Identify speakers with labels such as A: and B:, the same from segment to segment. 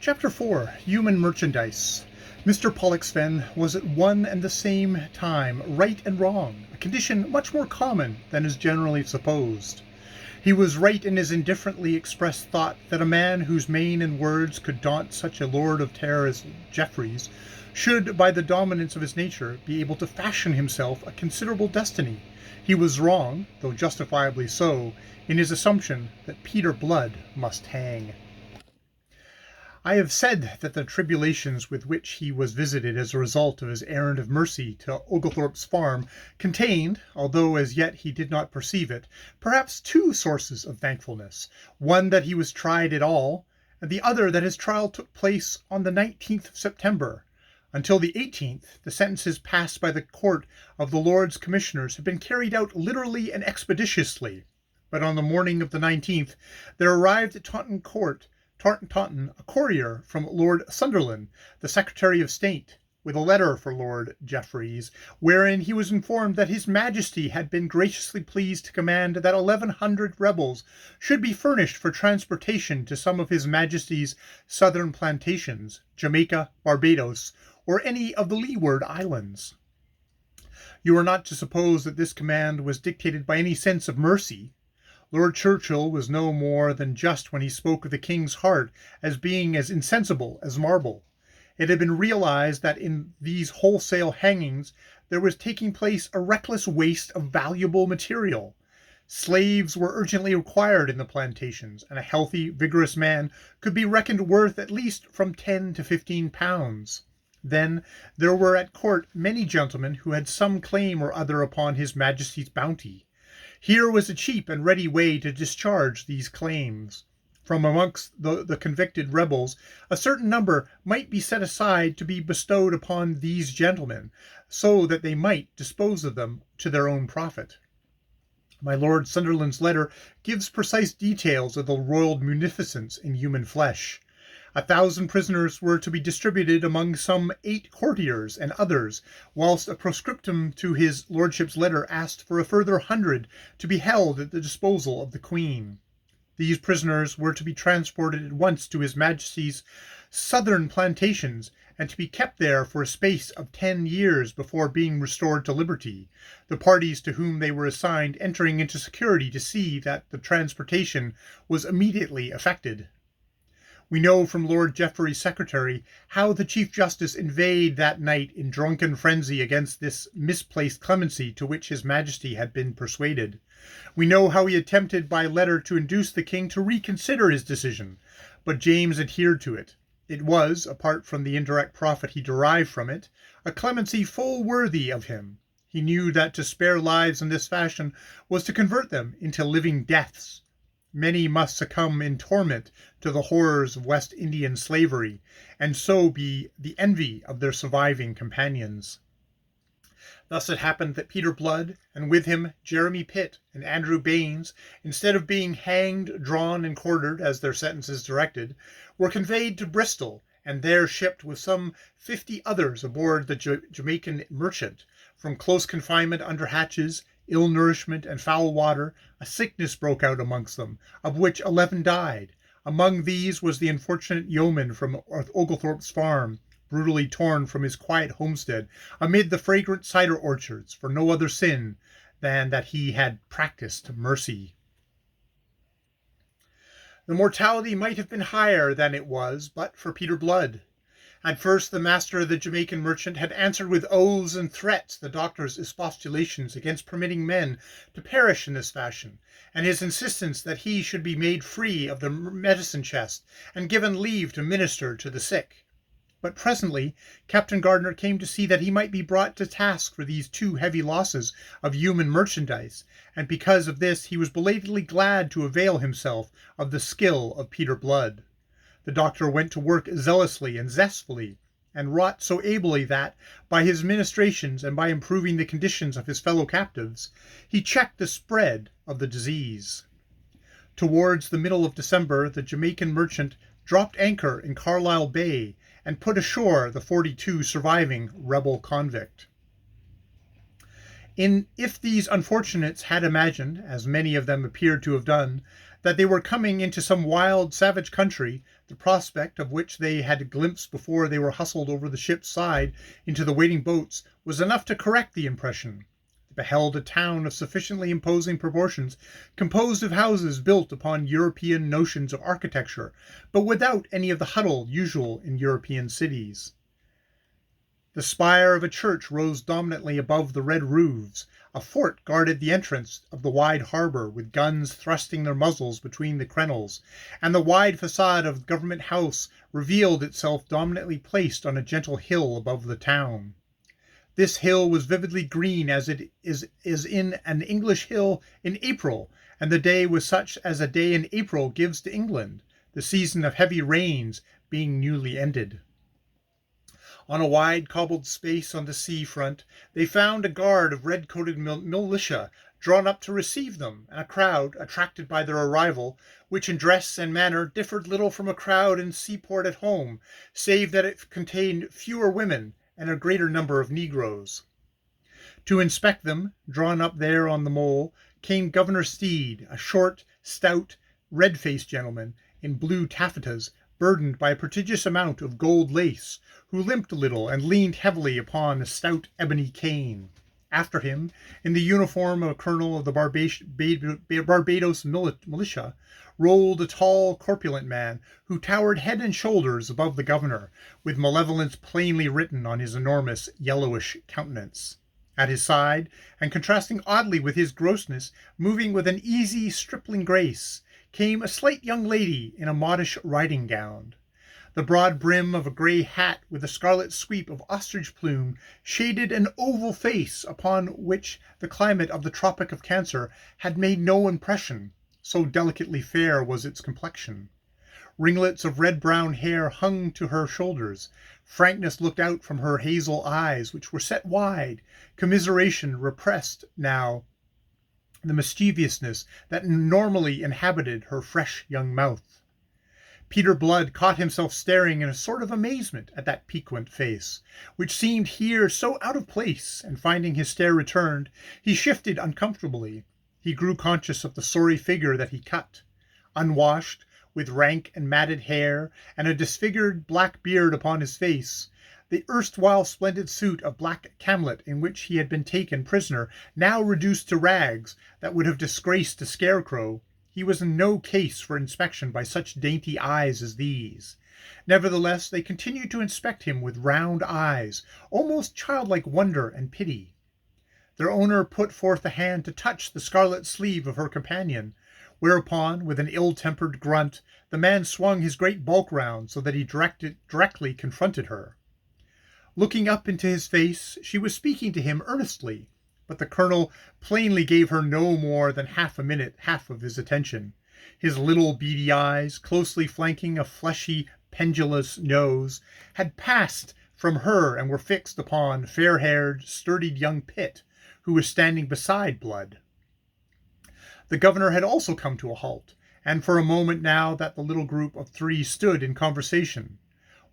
A: Chapter 4. Hmn Mrchnds. Mr. Pollexfen was at one and the same time right and wrong, a condition much more common than is generally supposed. He was right in his indifferently expressed thought that a man whose mien and words could daunt such a lord of terror as Jeffreys should, by the dominance of his nature, be able to fashion himself a considerable destiny. He was wrong, though justifiably so, in his assumption that Peter Blood must hang. I have said that the tribulations with which he was visited as a result of his errand of mercy to Oglethorpe's farm contained, although as yet he did not perceive it, perhaps two sources of thankfulness, one that he was tried at all, and the other that his trial took place on the 19th of September. Until the 18th, the sentences passed by the court of the Lords Commissioners had been carried out literally and expeditiously, but on the morning of the 19th there arrived at Taunton a courier from Lord Sunderland, the Secretary of State, with a letter for Lord Jeffreys, wherein he was informed that His Majesty had been graciously pleased to command that 1,100 rebels should be furnished for transportation to some of His Majesty's southern plantations, Jamaica, Barbados, or any of the Leeward Islands. You are not to suppose that this command was dictated by any sense of mercy. Lord Churchill was no more than just when he spoke of the king's heart as being as insensible as marble. It had been realized that in these wholesale hangings there was taking place a reckless waste of valuable material. Slaves were urgently required in the plantations, and a healthy, vigorous man could be reckoned worth at least from 10 to 15 pounds. Then there were at court many gentlemen who had some claim or other upon His Majesty's bounty. Here was a cheap and ready way to discharge these claims. From amongst the convicted rebels, a certain number might be set aside to be bestowed upon these gentlemen, so that they might dispose of them to their own profit. My Lord Sunderland's letter gives precise details of the royal munificence in human flesh. 1,000 prisoners were to be distributed among some 8 courtiers and others, whilst a proscriptum to his lordship's letter asked for a further 100 to be held at the disposal of the Queen. These prisoners were to be transported at once to His Majesty's southern plantations, and to be kept there for a space of 10 years before being restored to liberty, the parties to whom they were assigned entering into security to see that the transportation was immediately effected. We know from Lord Jeffreys' secretary how the Chief Justice inveighed that night in drunken frenzy against this misplaced clemency to which His Majesty had been persuaded. We know how he attempted by letter to induce the king to reconsider his decision, but James adhered to it. It was, apart from the indirect profit he derived from it, a clemency full worthy of him. He knew that to spare lives in this fashion was to convert them into living deaths. Many must succumb in torment to the horrors of West Indian slavery, and so be the envy of their surviving companions. Thus it happened that Peter Blood, and with him Jeremy Pitt and Andrew Baines, instead of being hanged, drawn, and quartered, as their sentences directed, were conveyed to Bristol, and there shipped with some 50 others aboard the Jamaican Merchant. From close confinement under hatches, ill nourishment, and foul water, a sickness broke out amongst them, of which 11 died. Among these was the unfortunate yeoman from Oglethorpe's farm, brutally torn from his quiet homestead, amid the fragrant cider orchards, for no other sin than that he had practised mercy. The mortality might have been higher than it was, but for Peter Blood. At first the master of the Jamaican merchant had answered with oaths and threats the doctor's expostulations against permitting men to perish in this fashion, and his insistence that he should be made free of the medicine chest and given leave to minister to the sick. But presently Captain Gardner came to see that he might be brought to task for these 2 heavy losses of Hmn Mrchnds, and because of this he was belatedly glad to avail himself of the skill of Peter Blood. The doctor went to work zealously and zestfully, and wrought so ably that, by his ministrations and by improving the conditions of his fellow captives, he checked the spread of the disease. Towards the middle of December, the Jamaican merchant dropped anchor in Carlisle Bay, and put ashore the 42 surviving rebel convict. If these unfortunates had imagined, as many of them appeared to have done, that they were coming into some wild, savage country, the prospect of which they had glimpsed before they were hustled over the ship's side into the waiting boats, was enough to correct the impression. They beheld a town of sufficiently imposing proportions, composed of houses built upon European notions of architecture, but without any of the huddle usual in European cities. The spire of a church rose dominantly above the red roofs. A fort guarded the entrance of the wide harbour, with guns thrusting their muzzles between the crenels, and the wide facade of the Government House revealed itself dominantly placed on a gentle hill above the town. This hill was vividly green as it is in an English hill in April, and the day was such as a day in April gives to England, the season of heavy rains being newly ended. On a wide cobbled space on the sea front, they found a guard of red-coated militia drawn up to receive them, and a crowd, attracted by their arrival, which in dress and manner differed little from a crowd in seaport at home, save that it contained fewer women and a greater number of negroes. To inspect them, drawn up there on the mole, came Governor Steed, a short, stout, red-faced gentleman in blue taffetas, burdened by a prodigious amount of gold lace, who limped a little and leaned heavily upon a stout ebony cane. After him, in the uniform of a colonel of the Barbados militia, rolled a tall, corpulent man who towered head and shoulders above the governor, with malevolence plainly written on his enormous yellowish countenance. At his side, and contrasting oddly with his grossness, moving with an easy, stripling grace, came a slight young lady in a modish riding gown. The broad brim of a grey hat with a scarlet sweep of ostrich plume shaded an oval face upon which the climate of the Tropic of Cancer had made no impression, so delicately fair was its complexion. Ringlets of red-brown hair hung to her shoulders. Frankness looked out from her hazel eyes, which were set wide. Commiseration repressed now the mischievousness that normally inhabited her fresh young mouth. Peter Blood caught himself staring in a sort of amazement at that piquant face, which seemed here so out of place, and finding his stare returned, he shifted uncomfortably. He grew conscious of the sorry figure that he cut. Unwashed, with rank and matted hair, and a disfigured black beard upon his face, the erstwhile splendid suit of black camlet in which he had been taken prisoner, now reduced to rags that would have disgraced a scarecrow, he was in no case for inspection by such dainty eyes as these. Nevertheless, they continued to inspect him with round eyes, almost childlike wonder and pity. Their owner put forth a hand to touch the scarlet sleeve of her companion, whereupon, with an ill-tempered grunt, the man swung his great bulk round so that he directly confronted her. Looking up into his face, she was speaking to him earnestly, but the colonel plainly gave her no more than half of his attention. His little beady eyes, closely flanking a fleshy, pendulous nose, had passed from her and were fixed upon fair-haired, sturdy young Pitt, who was standing beside Blood. The governor had also come to a halt, and for a moment now that the little group of three stood in conversation.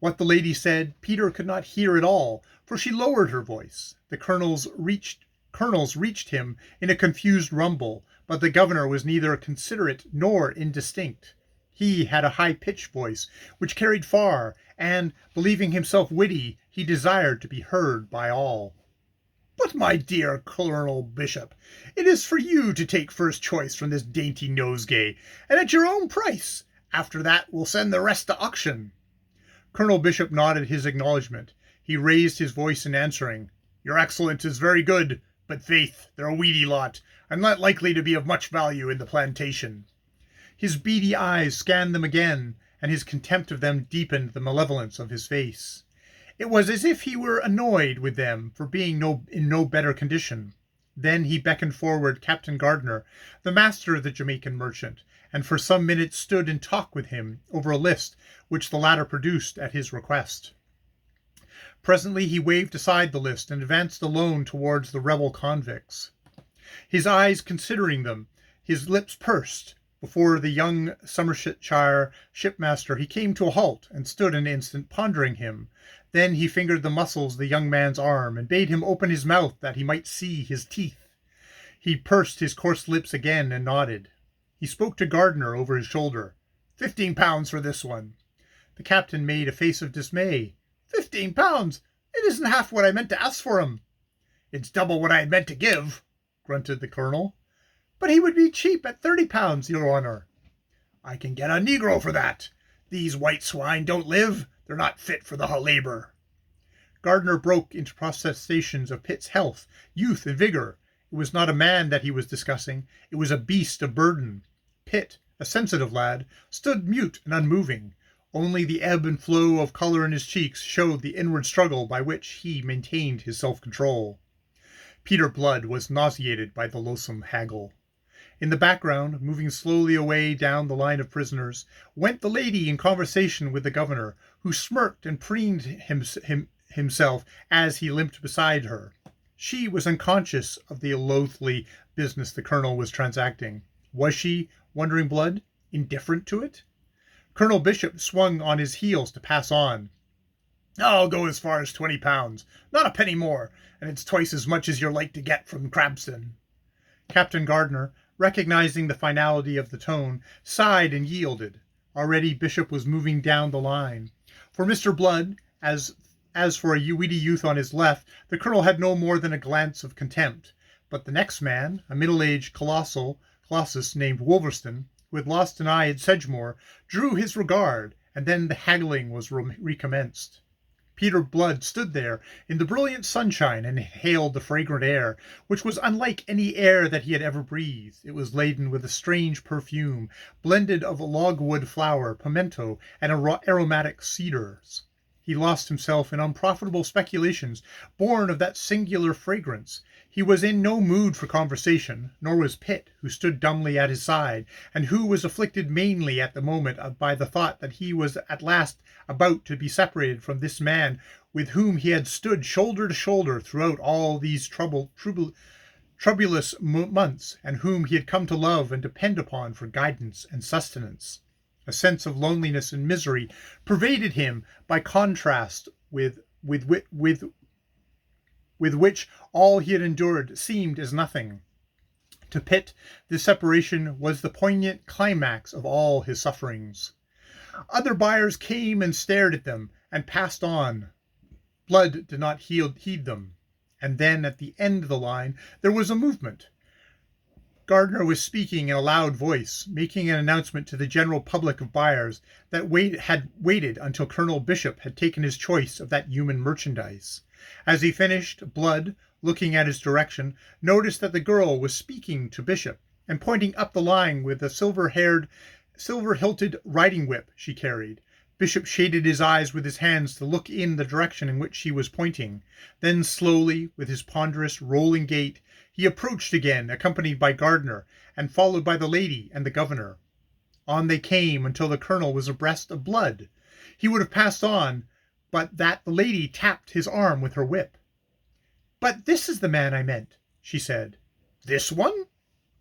A: What the lady said, Peter could not hear at all, for she lowered her voice. The colonels reached him in a confused rumble, but the governor was neither considerate nor indistinct. He had a high-pitched voice, which carried far, and, believing himself witty, he desired to be heard by all. "But, my dear Colonel Bishop, it is for you to take first choice from this dainty nosegay, and at your own price. After that, we'll send the rest to auction." Colonel Bishop nodded his acknowledgment. He raised his voice in answering. "Your Excellence is very good, but faith, they're a weedy lot, and not likely to be of much value in the plantation." His beady eyes scanned them again, and his contempt of them deepened the malevolence of his face. It was as if he were annoyed with them for being in no better condition. Then he beckoned forward Captain Gardner, the master of the Jamaican merchant, and for some minutes stood in talk with him over a list which the latter produced at his request. Presently he waved aside the list and advanced alone towards the rebel convicts. His eyes considering them, his lips pursed. Before the young Somersetshire shipmaster he came to a halt and stood an instant pondering him. Then he fingered the muscles of the young man's arm and bade him open his mouth that he might see his teeth. He pursed his coarse lips again and nodded. He spoke to Gardner over his shoulder. £15 for this one. The captain made a face of dismay. £15? It isn't half what I meant to ask for him. It's double what I had meant to give, grunted the colonel. But he would be cheap at £30, your honour. I can get a negro for that. These white swine don't live. They're not fit for the labour. Gardner broke into protestations of Pitt's health, youth, and vigour. It was not a man that he was discussing. It was a beast of burden. Pitt, a sensitive lad, stood mute and unmoving. Only the ebb and flow of colour in his cheeks showed the inward struggle by which he maintained his self-control. Peter Blood was nauseated by the loathsome haggle. In the background, moving slowly away down the line of prisoners, went the lady in conversation with the governor, who smirked and preened himself as he limped beside her. She was unconscious of the loathly business the colonel was transacting. Was she, wondering Blood, indifferent to it? Colonel Bishop swung on his heels to pass on. I'll go as far as £20, not a penny more, and it's twice as much as you're like to get from Crabston. Captain Gardner, recognizing the finality of the tone, sighed and yielded. Already Bishop was moving down the line. For Mr. Blood, as for a witty youth on his left, the colonel had no more than a glance of contempt. But the next man, a middle-aged colossus named Wolverston, who had lost an eye at Sedgemoor, drew his regard, and then the haggling was recommenced. Peter Blood stood there in the brilliant sunshine and inhaled the fragrant air, which was unlike any air that he had ever breathed. It was laden with a strange perfume, blended of logwood flower, pimento, and aromatic cedars. He lost himself in unprofitable speculations, born of that singular fragrance. He was in no mood for conversation, nor was Pitt, who stood dumbly at his side, and who was afflicted mainly at the moment by the thought that he was at last about to be separated from this man with whom he had stood shoulder to shoulder throughout all these troublous months, and whom he had come to love and depend upon for guidance and sustenance. A sense of loneliness and misery pervaded him by contrast with which all he had endured seemed as nothing. To Pitt, this separation was the poignant climax of all his sufferings. Other buyers came and stared at them, and passed on. Blood did not heed them. And then, at the end of the line, there was a movement. Gardner was speaking in a loud voice, making an announcement to the general public of buyers that had waited until Colonel Bishop had taken his choice of that human merchandise. As he finished, Blood, looking at his direction, noticed that the girl was speaking to Bishop, and pointing up the line with a silver-hilted riding whip she carried. Bishop shaded his eyes with his hands to look in the direction in which she was pointing. Then slowly, with his ponderous, rolling gait, he approached again, accompanied by Gardner, and followed by the lady and the governor. On they came until the colonel was abreast of Blood. He would have passed on, but that the lady tapped his arm with her whip. "But this is the man I meant," she said. "This one?"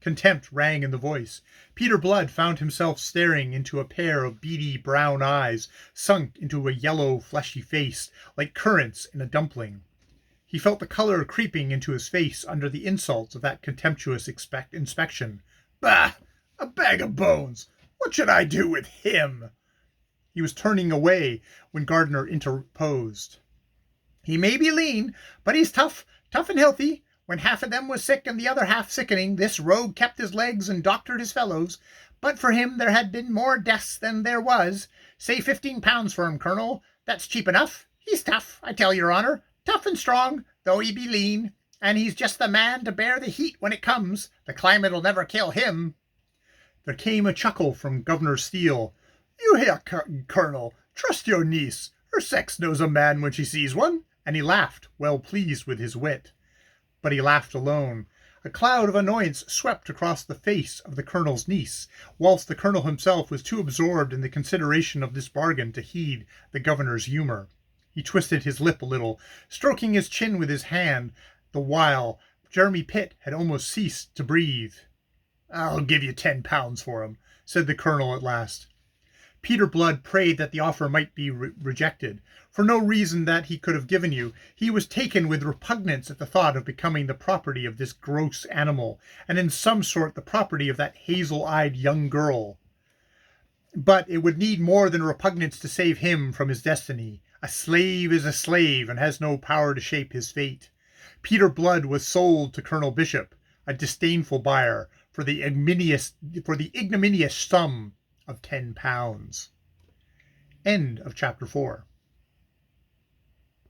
A: Contempt rang in the voice. Peter Blood found himself staring into a pair of beady brown eyes, sunk into a yellow, fleshy face, like currants in a dumpling. He felt the colour creeping into his face under the insults of that contemptuous inspection. "Bah! A bag of bones! What should I do with him?" He was turning away when Gardner interposed. "He may be lean, but he's tough and healthy. When half of them was sick and the other half sickening, this rogue kept his legs and doctored his fellows. But for him there had been more deaths than there was. Say £15 for him, Colonel. That's cheap enough. He's tough, I tell your honour. Tough and strong, though he be lean. And he's just the man to bear the heat when it comes. The climate'll never kill him." There came a chuckle from Governor Steele. "You hear, Colonel. Trust your niece. Her sex knows a man when she sees one." And he laughed, well pleased with his wit. But he laughed alone. A cloud of annoyance swept across the face of the colonel's niece, whilst the colonel himself was too absorbed in the consideration of this bargain to heed the governor's humour. He twisted his lip a little, stroking his chin with his hand, the while Jeremy Pitt had almost ceased to breathe. "I'll give you £10 for him," said the colonel at last. Peter Blood prayed that the offer might be rejected. For no reason that he could have given you, he was taken with repugnance at the thought of becoming the property of this gross animal, and in some sort the property of that hazel-eyed young girl. But it would need more than repugnance to save him from his destiny. A slave is a slave, and has no power to shape his fate. Peter Blood was sold to Colonel Bishop, a disdainful buyer, for the ignominious sum of £10. End of chapter 4.